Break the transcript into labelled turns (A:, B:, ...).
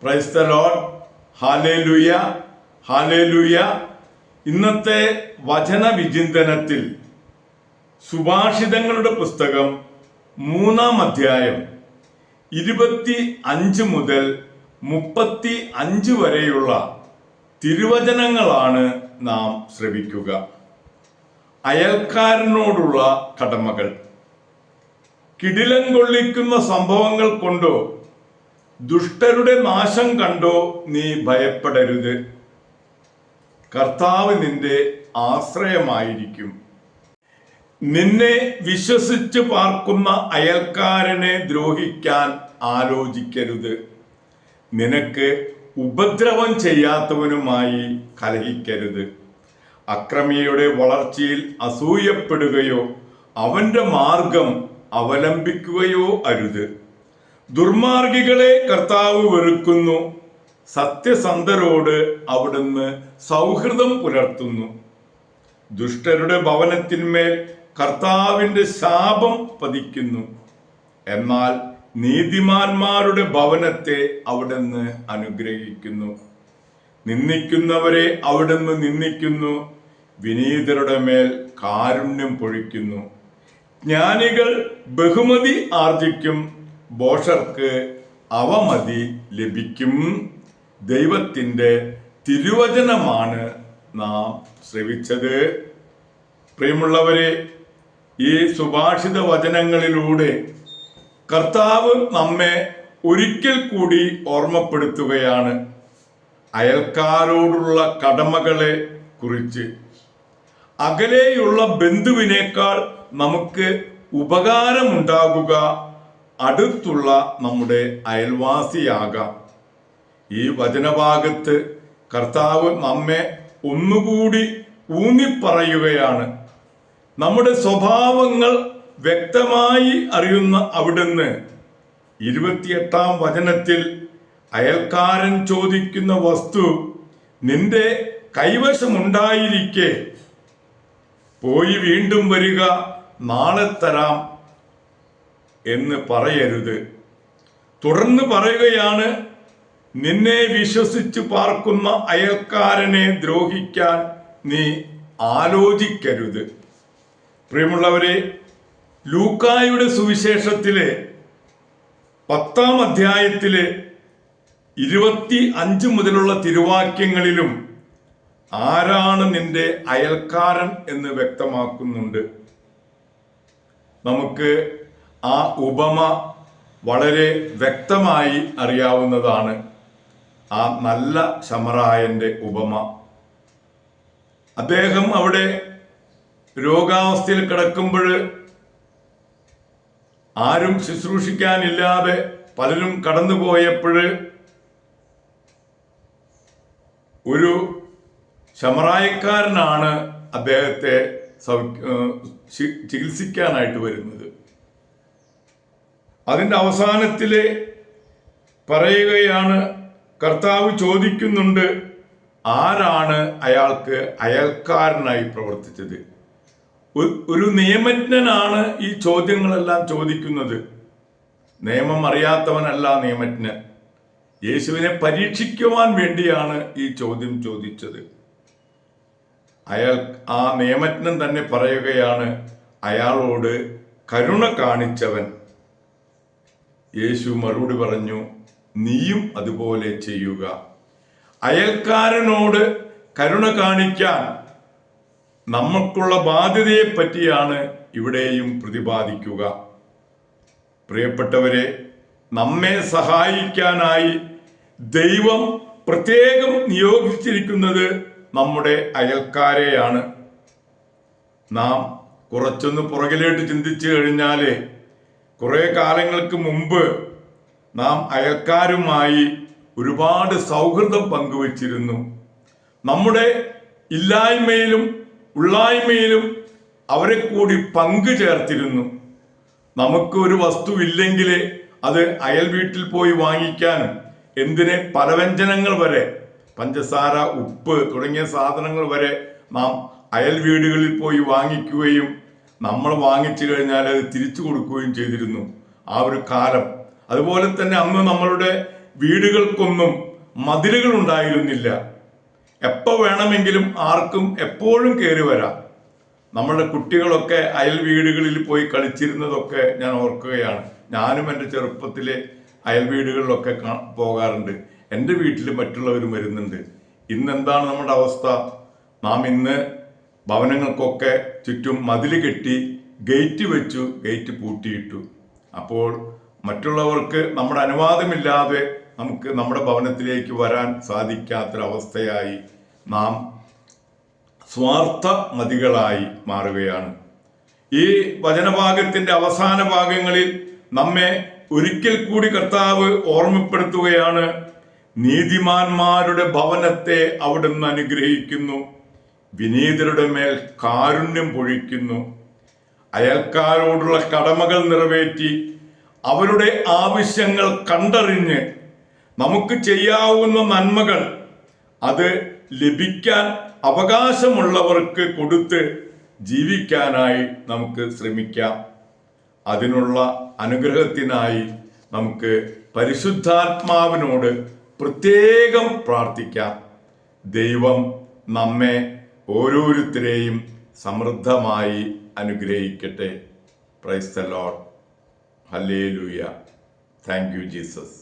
A: Praise the Lord. Hallelujah, hallelujah. ഇന്നത്തെ വചന വിചിന്തനത്തിൽ സുഭാഷിതങ്ങളുടെ പുസ്തകം 3-ാം അധ്യായം 25 മുതൽ 35 വരെയുള്ള തിരുവചനങ്ങളാണ് നാം ശ്രവിക്കുക. അയൽക്കാരനോടുള്ള കടമകൾ. കിടിലം കൊള്ളിക്കുന്ന സംഭവങ്ങൾ കൊണ്ടോ ദുഷ്ടരുടെ നാശം കണ്ടോ നീ ഭയപ്പെടരുത്. കർത്താവ് നിന്റെ ആശ്രയമായിരിക്കും. നിന്നെ വിശ്വസിച്ച് പാർക്കുന്ന അയൽക്കാരനെ ദ്രോഹിക്കാൻ ആലോചിക്കരുത്. നിനക്ക് ഉപദ്രവം ചെയ്യാത്തവനുമായി കലഹിക്കരുത്. അക്രമിയുടെ വളർച്ചയിൽ അസൂയപ്പെടുകയോ അവന്റെ മാർഗം അവലംബിക്കുകയോ അരുത്. ദുർമാർഗികളെ കർത്താവ് വെറുക്കുന്നു. സത്യസന്ധരോട് അവിടുന്ന് സൗഹൃദം പുലർത്തുന്നു. ദുഷ്ടരുടെ ഭവനത്തിന്മേൽ കർത്താവിന്റെ ശാപം പതിക്കുന്നു. എന്നാൽ നീതിമാന്മാരുടെ ഭവനത്തെ അവിടുന്ന് അനുഗ്രഹിക്കുന്നു. നിന്ദിക്കുന്നവരെ അവിടുന്ന് നിന്ദിക്കുന്നു. വിനീതരുടെ മേൽ കാരുണ്യം പൊഴിക്കുന്നു. ജ്ഞാനികൾ ബഹുമതി ആർജിക്കും. ഭോഷർക്ക് അവമതി ലഭിക്കും. ദൈവത്തിൻ്റെ തിരുവചനമാണ് നാം ശ്രവിച്ചത്. പ്രിയമുള്ളവരെ, ഈ സുഭാഷിത വചനങ്ങളിലൂടെ കർത്താവ് നമ്മെ ഒരിക്കൽ കൂടി ഓർമ്മപ്പെടുത്തുകയാണ് അയൽക്കാരോടുള്ള കടമകളെ കുറിച്ച്. അകലെയുള്ള ബന്ധുവിനേക്കാൾ നമുക്ക് ഉപകാരമുണ്ടാകുക അടുത്തുള്ള നമ്മുടെ അയൽവാസിയാകാം. ഈ വചനഭാഗത്ത് കർത്താവ് നമ്മെ ഒന്നുകൂടി ഊന്നിപ്പറയുകയാണ്. നമ്മുടെ സ്വഭാവങ്ങൾ വ്യക്തമായി അറിയുന്ന അവിടുന്ന് 28-ാം വചനത്തിൽ അയൽക്കാരൻ ചോദിക്കുന്ന വസ്തു നിന്റെ കൈവശമുണ്ടായിരിക്കെ പോയി വീണ്ടും വരിക, നാളെ തരാം എന്ന് പറയരുത്. തുടർന്ന് പറയുകയാണ്, നിന്നെ വിശ്വസിച്ച് പാർക്കുന്ന അയൽക്കാരനെ ദ്രോഹിക്കാൻ നീ ആലോചിക്കരുത്. പ്രിയമുള്ളവരെ, ലൂക്കായുടെ സുവിശേഷത്തിലെ 10-ാം അധ്യായത്തിലെ 25 മുതലുള്ള തിരുവാക്യങ്ങളിലും ആരാണ് നിന്റെ അയൽക്കാരൻ എന്ന് വ്യക്തമാക്കുന്നുണ്ട്. നമുക്ക് ആ ഉപമ വളരെ വ്യക്തമായി അറിയാവുന്നതാണ്. ആ നല്ല ശമറായന്റെ ഉപമ. അദ്ദേഹം അവിടെ രോഗാവസ്ഥയിൽ കിടക്കുമ്പോൾ ആരും ശുശ്രൂഷിക്കാനില്ലാതെ പലരും കടന്നുപോയപ്പോൾ ഒരു ശമറായക്കാരനാണ് അദ്ദേഹത്തെ ചികിത്സിക്കാനായിട്ട് വരുന്നത്. അതിൻ്റെ അവസാനത്തില് പറയുകയാണ്, കർത്താവ് ചോദിക്കുന്നുണ്ട്, ആരാണ് അയാൾക്ക് അയൽക്കാരനായി പ്രവർത്തിച്ചത്? ഒരു നിയമജ്ഞനാണ് ഈ ചോദ്യങ്ങളെല്ലാം ചോദിക്കുന്നത്. നിയമം അറിയാത്തവനല്ല നിയമജ്ഞൻ. യേശുവിനെ പരീക്ഷിക്കുവാൻ വേണ്ടിയാണ് ഈ ചോദ്യം ചോദിച്ചത്. ആ നിയമജ്ഞൻ തന്നെ പറയുകയാണ്, അയാളോട് കരുണ കാണിച്ചവൻ. യേശു മറുപടി പറഞ്ഞു, നീയും അതുപോലെ ചെയ്യുക. അയൽക്കാരനോട് കരുണ കാണിക്കാൻ നമുക്കുള്ള ബാധ്യതയെ പറ്റിയാണ് ഇവിടെയും പ്രതിപാദിക്കുക. പ്രിയപ്പെട്ടവരെ, നമ്മെ സഹായിക്കാനായി ദൈവം പ്രത്യേകം നിയോഗിച്ചിരിക്കുന്നത് നമ്മുടെ അയൽക്കാരെയാണ്. നാം കുറച്ചൊന്ന് പുറകിലേക്ക് ചിന്തിച്ചു കഴിഞ്ഞാൽ കുറെ കാലങ്ങൾക്ക് മുമ്പ് നാം അയൽക്കാരുമായി ഒരുപാട് സൗഹൃദം പങ്കുവച്ചിരുന്നു. നമ്മുടെ ഇല്ലായ്മയിലും ഉള്ളായ്മയിലും അവരെ കൂടി പങ്കു ചേർത്തിരുന്നു. നമുക്ക് ഒരു വസ്തു ഇല്ലെങ്കിൽ അത് അയൽ വീട്ടിൽ പോയി വാങ്ങിക്കാനും, എന്തിന് പലവ്യഞ്ജനങ്ങൾ വരെ, പഞ്ചസാര, ഉപ്പ് തുടങ്ങിയ സാധനങ്ങൾ വരെ നാം അയൽ വീടുകളിൽ പോയി വാങ്ങിക്കുകയും നമ്മൾ വാങ്ങിച്ചു കഴിഞ്ഞാൽ അത് തിരിച്ചു കൊടുക്കുകയും ചെയ്തിരുന്നു ആ ഒരു കാലം. അതുപോലെ തന്നെ അന്ന് നമ്മളുടെ വീടുകൾക്കൊന്നും മതിലുകൾ ഉണ്ടായിരുന്നില്ല. എപ്പോൾ വേണമെങ്കിലും ആർക്കും എപ്പോഴും കയറി വരാം. നമ്മുടെ കുട്ടികളൊക്കെ അയൽ വീടുകളിൽ പോയി കളിച്ചിരുന്നതൊക്കെ ഞാൻ ഓർക്കുകയാണ്. ഞാനും എൻ്റെ ചെറുപ്പത്തിൽ അയൽ വീടുകളിലൊക്കെ പോകാറുണ്ട്. എൻ്റെ വീട്ടിൽ മറ്റുള്ളവരും വരുന്നുണ്ട്. ഇന്നെന്താണ് നമ്മുടെ അവസ്ഥ? നാം ഇന്ന് ഭവനങ്ങൾക്കൊക്കെ ചുറ്റും മതിൽ കെട്ടി ഗേറ്റ് വെച്ചു, ഗേറ്റ് പൂട്ടിയിട്ടു. അപ്പോൾ മറ്റുള്ളവർക്ക് നമ്മുടെ അനുവാദമില്ലാതെ നമുക്ക് നമ്മുടെ ഭവനത്തിലേക്ക് വരാൻ സാധിക്കാത്തൊരവസ്ഥയായി നാം സ്വാർത്ഥ മതികളായി മാറുകയാണ്. ഈ വചനഭാഗത്തിന്റെ അവസാന ഭാഗങ്ങളിൽ നമ്മെ ഒരിക്കൽ കൂടി കർത്താവ് ഓർമ്മപ്പെടുത്തുകയാണ്. നീതിമാന്മാരുടെ ഭവനത്തെ അവിടുന്ന് അനുഗ്രഹിക്കുന്നു, വിനീതരുടെ മേൽ കാരുണ്യം പൊഴിക്കുന്നു. അയൽക്കാരോടുള്ള കടമകൾ നിറവേറ്റി അവരുടെ ആവശ്യങ്ങൾ കണ്ടറിഞ്ഞ് നമുക്ക് ചെയ്യാവുന്ന നന്മകൾ അത് ലഭിക്കാൻ അവകാശമുള്ളവർക്ക് കൊടുത്ത് ജീവിക്കാനായി നമുക്ക് ശ്രമിക്കാം. അതിനുള്ള അനുഗ്രഹത്തിനായി നമുക്ക് പരിശുദ്ധാത്മാവിനോട് പ്രത്യേകം പ്രാർത്ഥിക്കാം. ദൈവം നമ്മെ ഓരോരുത്തരെയും സമൃദ്ധമായി അനുഗ്രഹിക്കട്ടെ. Praise the Lord. Hallelujah. Thank you Jesus.